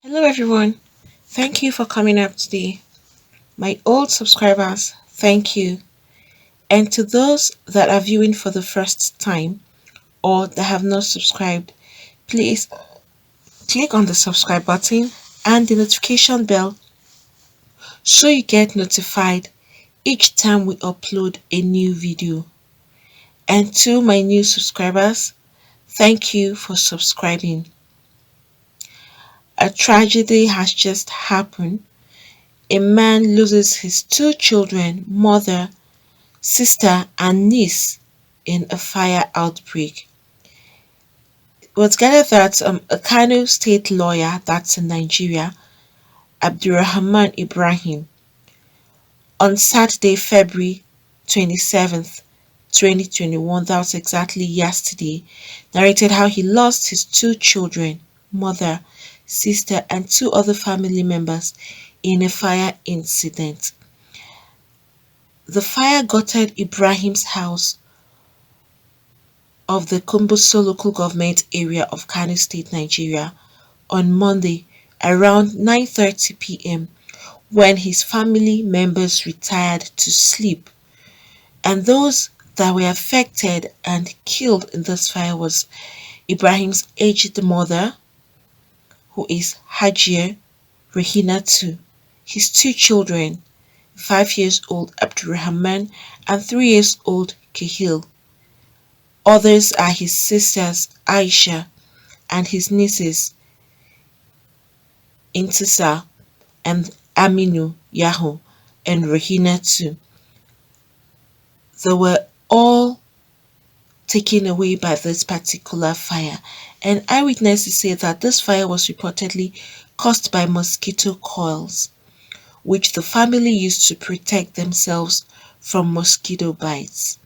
Hello everyone. Thank you for coming up today. My old subscribers, thank you. And to those that are viewing for the first time or that have not subscribed, please click on the subscribe button and the notification bell so you get notified each time we upload a new video. And to my new subscribers, thank you for subscribing. A tragedy has just happened. A man loses his two children, mother, sister and niece in a fire outbreak. It was gathered that a Kano state lawyer, that's in Nigeria, Abdurrahman Ibrahim, on Saturday, February 27th, 2021, that was exactly yesterday, narrated how he lost his two children, mother, sister, and two other family members in a fire incident. The fire gutted Ibrahim's house of the Kumbuso local government area of Kano State, Nigeria, on Monday around 9:30 p.m. when his family members retired to sleep. And those that were affected and killed in this fire was Ibrahim's aged mother, who is Hajia Rehinatu, his two children, 5 years old Abdurrahman and 3 years old Kehil. Others are his sisters Aisha and his nieces Intisa and Aminu Yaho and Rahina too. They were all taken away by this particular fire, and eyewitnesses say that this fire was reportedly caused by mosquito coils, which the family used to protect themselves from mosquito bites.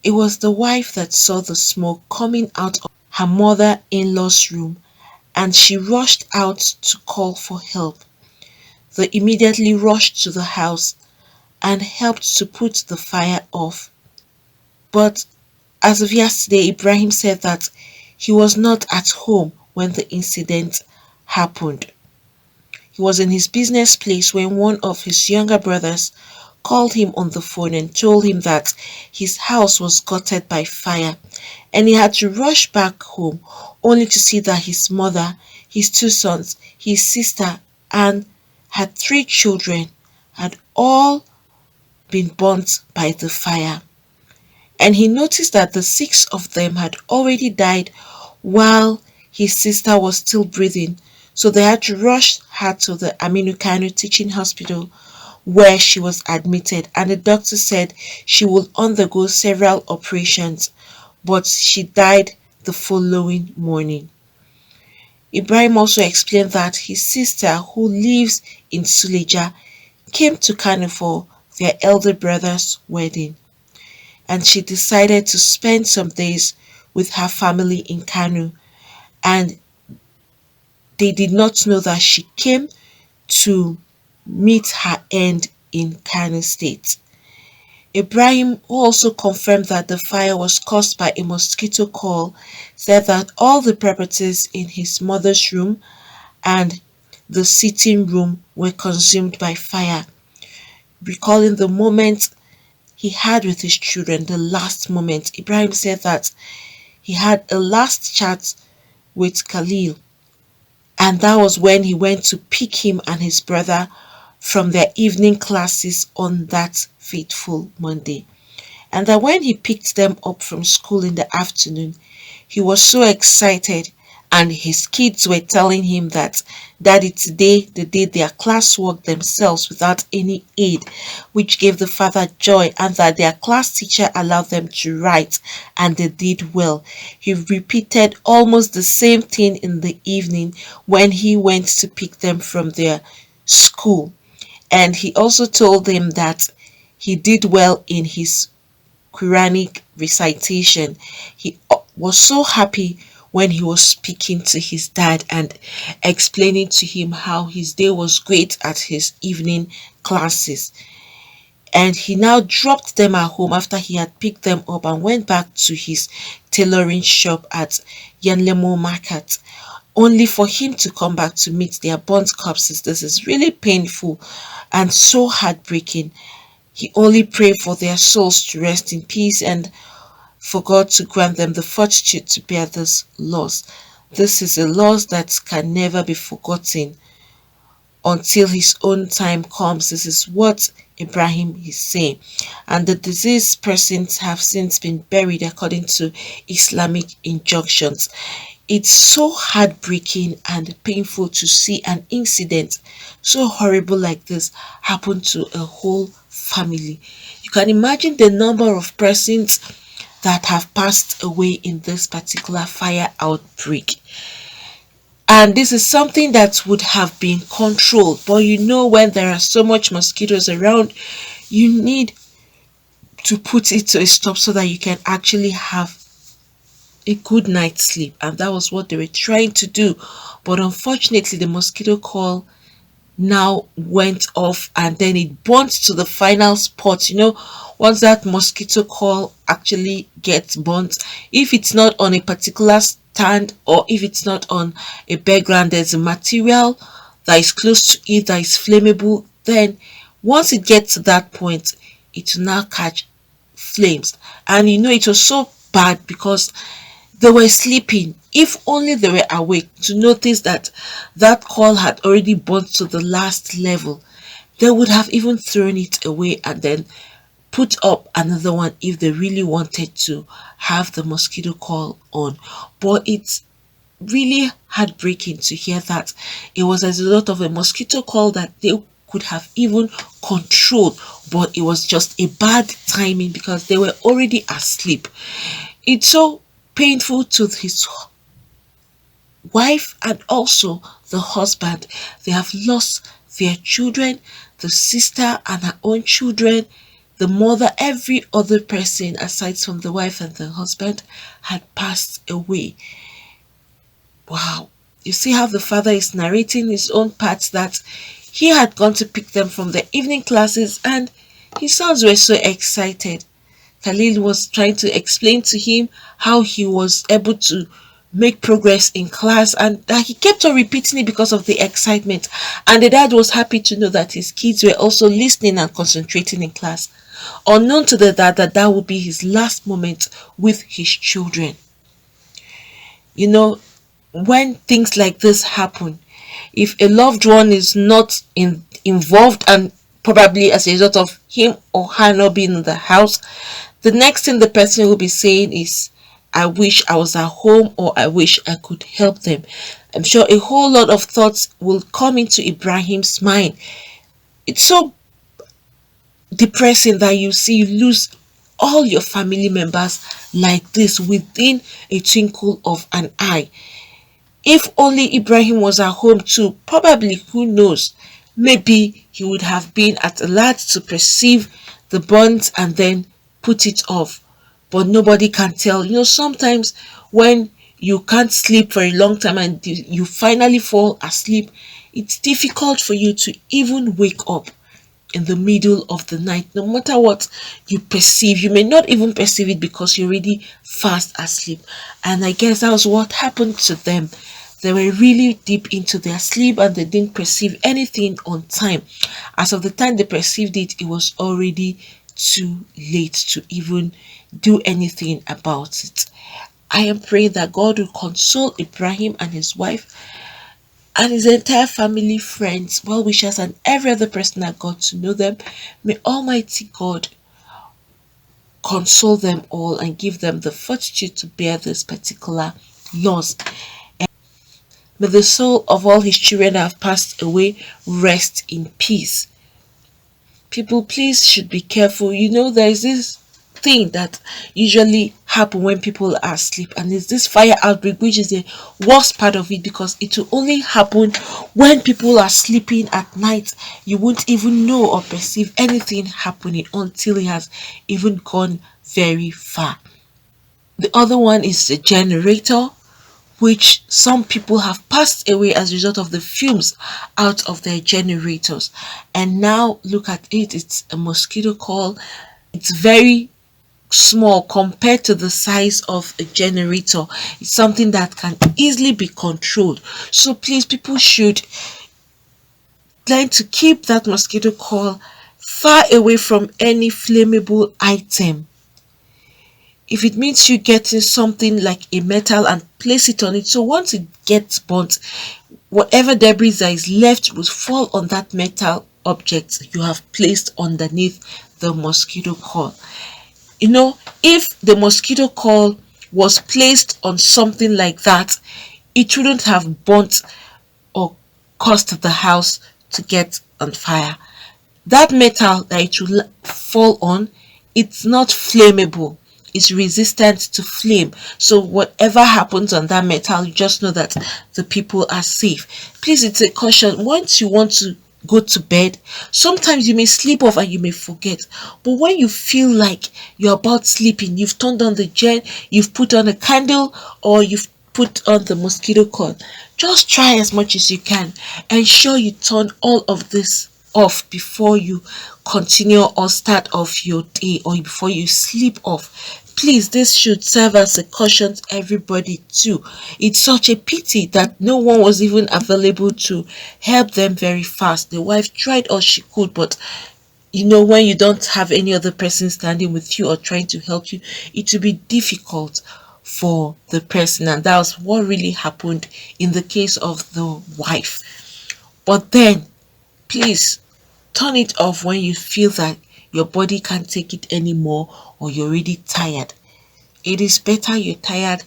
It was the wife that saw the smoke coming out of her mother-in-law's room, and she rushed out to call for help. They immediately rushed to the house and helped to put the fire off. But as of yesterday, Ibrahim said that he was not at home when the incident happened. He was in his business place when one of his younger brothers called him on the phone and told him that his house was gutted by fire and he had to rush back home only to see that his mother, his two sons, his sister and had three children had all been burnt by the fire. And he noticed that the six of them had already died while his sister was still breathing, so they had to rush her to the Aminu Kano Teaching Hospital where she was admitted, and the doctor said she would undergo several operations, but she died the following morning. Ibrahim also explained that his sister, who lives in Suleja, came to Kano for their elder brother's wedding, and she decided to spend some days with her family in Kano, and they did not know that she came to meet her end in Kano State. Ibrahim, who also confirmed that the fire was caused by a mosquito coil, said that all the properties in his mother's room and the sitting room were consumed by fire. Recalling the moment he had with his children, the last moment, Ibrahim said that he had a last chat with Khalil, and that was when he went to pick him and his brother from their evening classes on that fateful Monday. And that when he picked them up from school in the afternoon, he was so excited, and his kids were telling him that daddy, today they did their classwork themselves without any aid, which gave the father joy, and that their class teacher allowed them to write and they did well. He repeated almost the same thing in the evening when he went to pick them from their school, and he also told them that he did well in his Quranic recitation. He was so happy when he was speaking to his dad and explaining to him how his day was great at his evening classes. And he now dropped them at home after he had picked them up and went back to his tailoring shop at Yanlemo Market. only for him to come back to meet their burnt corpses. This is really painful and so heartbreaking. He only prayed for their souls to rest in peace and for God to grant them the fortitude to bear this loss. This is a loss that can never be forgotten until his own time comes. This is what Ibrahim is saying. And the deceased persons have since been buried according to Islamic injunctions. It's so heartbreaking and painful to see an incident so horrible like this happen to a whole family. You can imagine the number of persons that have passed away in this particular fire outbreak. And this is something that would have been controlled. But you know, when there are so much mosquitoes around, you need to put it to a stop so that you can actually have a good night's sleep. And that was what they were trying to do. But unfortunately, the mosquito coil now went off and then it burnt to the final spot. You know, once that mosquito coil actually gets burnt, if it's not on a particular stand or if it's not on a background, there's a material that is close to it that is flammable, then once it gets to that point, it will now catch flames. And you know, it was so bad because they were sleeping. If only they were awake to notice that that coil had already burnt to the last level, they would have even thrown it away and then put up another one if they really wanted to have the mosquito coil on. But it's really heartbreaking to hear that it was as a result of a mosquito coil that they could have even controlled, but it was just a bad timing because they were already asleep. It's so painful to his wife and also the husband. They have lost their children, the sister and her own children, the mother, every other person aside from the wife and the husband had passed away. Wow. You see how the father is narrating his own parts, that he had gone to pick them from the evening classes and his sons were so excited. Khalil was trying to explain to him how he was able to make progress in class and that he kept on repeating it because of the excitement. And the dad was happy to know that his kids were also listening and concentrating in class. Unknown to the dad that that would be his last moment with his children. You know, when things like this happen, if a loved one is not involved and probably as a result of him or her not being in the house, the next thing the person will be saying is, I wish I was at home or I wish I could help them. I'm sure a whole lot of thoughts will come into Ibrahim's mind. It's so depressing that you lose all your family members like this within a twinkle of an eye. If only Ibrahim was at home too, probably, who knows, maybe he would have been at alert to perceive the burns and then put it off. But nobody can tell. You know, sometimes when you can't sleep for a long time and you finally fall asleep, it's difficult for you to even wake up in the middle of the night. No matter what you perceive, you may not even perceive it because you're already fast asleep. And I guess that was what happened to them. They were really deep into their sleep and they didn't perceive anything on time. As of the time they perceived it, it was already too late to even do anything about it. I am praying that God will console Ibrahim and his wife and his entire family, friends, well wishers, and every other person that got to know them. May Almighty God console them all and give them the fortitude to bear this particular loss. And may the soul of all his children that have passed away rest in peace. People, please should be careful. You know, there is this thing that usually happen when people are asleep, and it's this fire outbreak, which is the worst part of it because it will only happen when people are sleeping at night. You won't even know or perceive anything happening until it has even gone very far. The other one is the generator, which some people have passed away as a result of the fumes out of their generators. And now look at it, it's a mosquito coil. It's very small compared to the size of a generator. It's something that can easily be controlled. So please, people should learn to keep that mosquito coil far away from any flammable item. If it means you getting something like a metal and place it on it, so once it gets burnt, whatever debris that is left will fall on that metal object you have placed underneath the mosquito coil. If the mosquito coil was placed on something like that, it wouldn't have burnt or caused the house to get on fire. That metal that it will fall on, it's not flammable. It's resistant to flame. So whatever happens on that metal, you just know that the people are safe. Please, it's a caution. Once you want to go to bed, sometimes you may sleep off and you may forget. But when you feel like you're about sleeping, you've turned on the gen, you've put on a candle, or you've put on the mosquito coil, just try as much as you can. Ensure you turn all of this off before you continue or start off your day, or before you sleep off. Please, this should serve as a caution to everybody too. It's such a pity that no one was even available to help them very fast. The wife tried all she could, but when you don't have any other person standing with you or trying to help you, it will be difficult for the person. And that was what really happened in the case of the wife. But then, please turn it off when you feel that your body can't take it anymore or you're already tired. It is better you're tired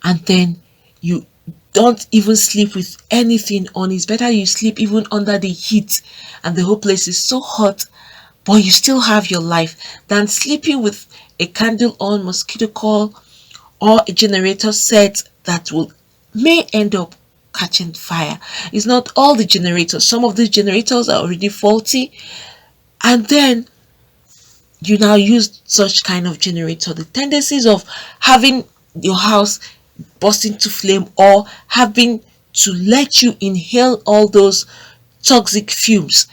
and then you don't even sleep with anything on. It's better you sleep even under the heat and the whole place is so hot, but you still have your life, than sleeping with a candle on, mosquito coil, or a generator set that will may end up catching fire. It's not all the generators. Some of these generators are already faulty, and then you now use such kind of generator. The tendencies of having your house burst into flame or having to let you inhale all those toxic fumes,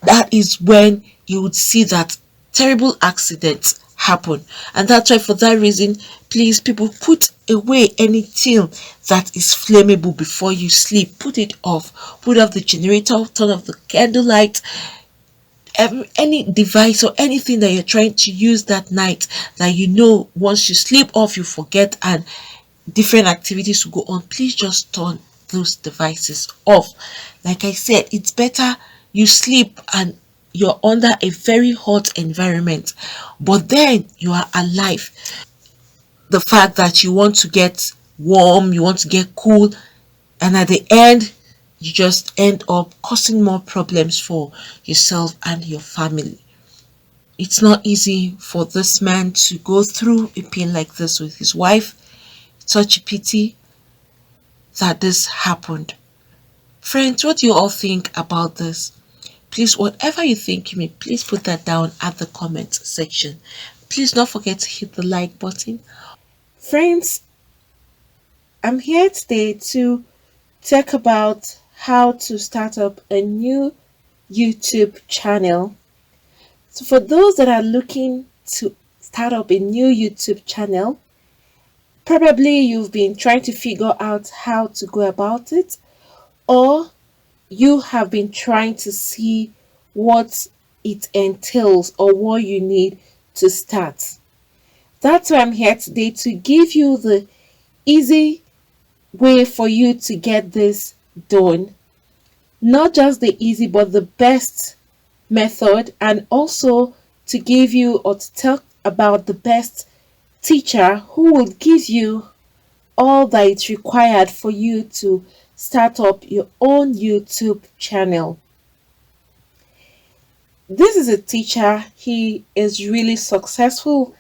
that is when you would see that terrible accidents happen. And that's why, for that reason, please, people, put away anything that is flammable before you sleep. Put it off. Put off the generator, turn off the candlelight, any device or anything that you're trying to use that night that once you sleep off you forget and different activities will go on. Please just turn those devices off. Like I said, it's better you sleep and you're under a very hot environment, but then you are alive. The fact that you want to get warm, you want to get cool, and at the end you just end up causing more problems for yourself and your family. It's not easy for this man to go through a pain like this with his wife. It's such a pity that this happened. Friends, what do you all think about this? Please, whatever you think, you may please put that down at the comment section. Please don't forget to hit the like button. Friends, I'm here today to talk about how to start up a new YouTube channel. So for those that are looking to start up a new YouTube channel, probably you've been trying to figure out how to go about it, or you have been trying to see what it entails or what you need to start. That's why I'm here today, to give you the easy way for you to get this done. Not just the easy, but the best method, and also to give you or to talk about the best teacher who will give you all that is required for you to start up your own YouTube channel. This is a teacher. He is really successful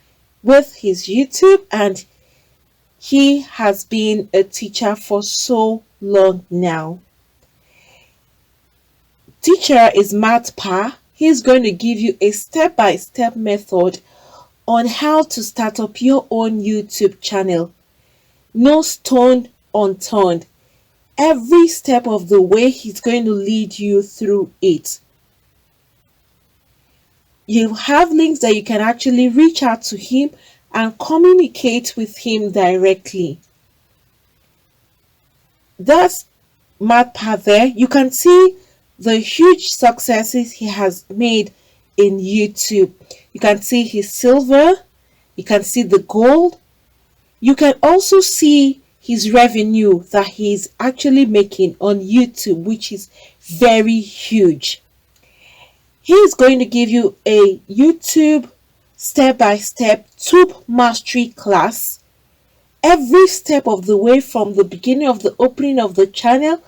with his YouTube, and he has been a teacher for so long now. Teacher is Matt Pa. He's going to give you a step-by-step method on how to start up your own YouTube channel. No stone unturned. Every step of the way, he's going to lead you through it. You have links that you can actually reach out to him and communicate with him directly. That's MathPath there. You can see the huge successes he has made in YouTube. You can see his silver, you can see the gold, you can also see his revenue that he's actually making on YouTube, which is very huge. He is going to give you a YouTube step-by-step tube mastery class every step of the way, from the beginning of the opening of the channel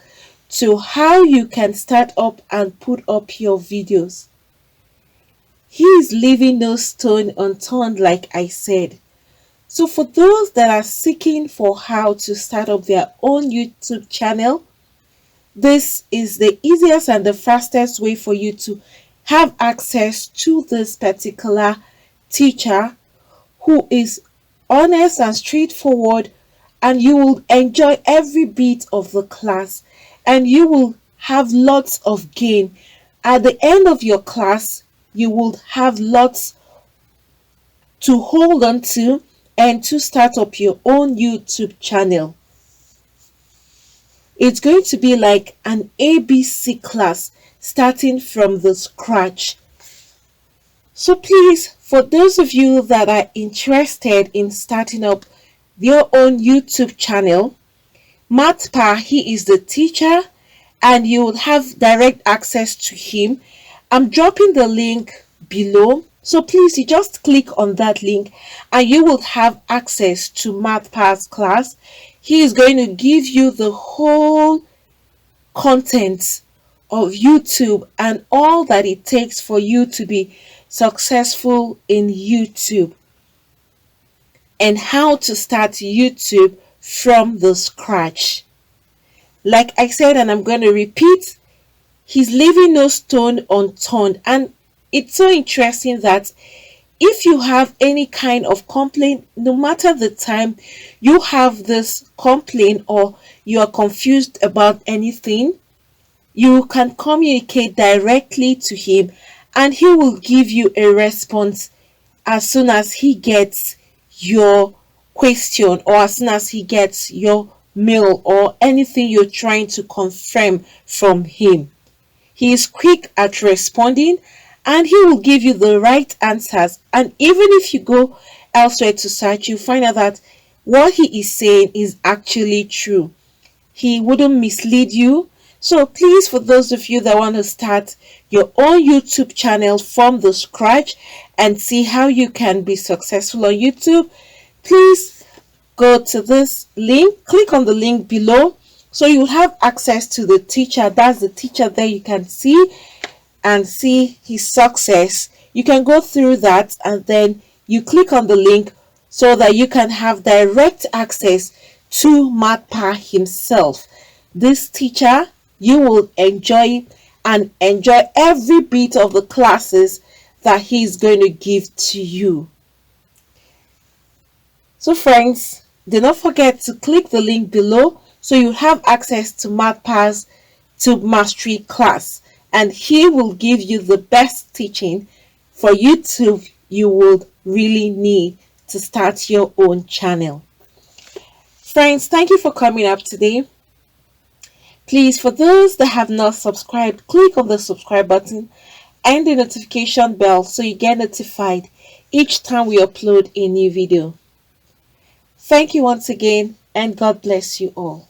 to how you can start up and put up your videos. He is leaving no stone unturned, like I said. So for those that are seeking for how to start up their own YouTube channel, this is the easiest and the fastest way for you to have access to this particular teacher who is honest and straightforward, and you will enjoy every bit of the class and you will have lots of gain. At the end of your class, you will have lots to hold on to and to start up your own YouTube channel. It's going to be like an ABC class starting from the scratch. So please, for those of you that are interested in starting up your own YouTube channel, MathPath, he is the teacher and you will have direct access to him. I'm dropping the link below. So please, you just click on that link and you will have access to MathPath's class. He is going to give you the whole content of YouTube and all that it takes for you to be successful in YouTube and how to start YouTube from the scratch. Like I said, and I'm going to repeat, he's leaving no stone unturned. And it's so interesting that if you have any kind of complaint, no matter the time you have this complaint or you are confused about anything, you can communicate directly to him and he will give you a response as soon as he gets your question or as soon as he gets your mail or anything you're trying to confirm from him. He is quick at responding and he will give you the right answers. And even if you go elsewhere to search, you find out that what he is saying is actually true. He wouldn't mislead you. So please, for those of you that want to start your own YouTube channel from the scratch and see how you can be successful on YouTube, please go to this link, click on the link below so you have access to the teacher. That's the teacher there you can see and see his success. You can go through that and then you click on the link so that you can have direct access to MathPath himself. This teacher, you will enjoy and enjoy every bit of the classes that he's going to give to you. So friends, do not forget to click the link below so you have access to MathPath's Tube Mastery class, and he will give you the best teaching for YouTube you would really need to start your own channel. Friends, thank you for coming up today. Please, for those that have not subscribed, click on the subscribe button and the notification bell so you get notified each time we upload a new video. Thank you once again, and God bless you all.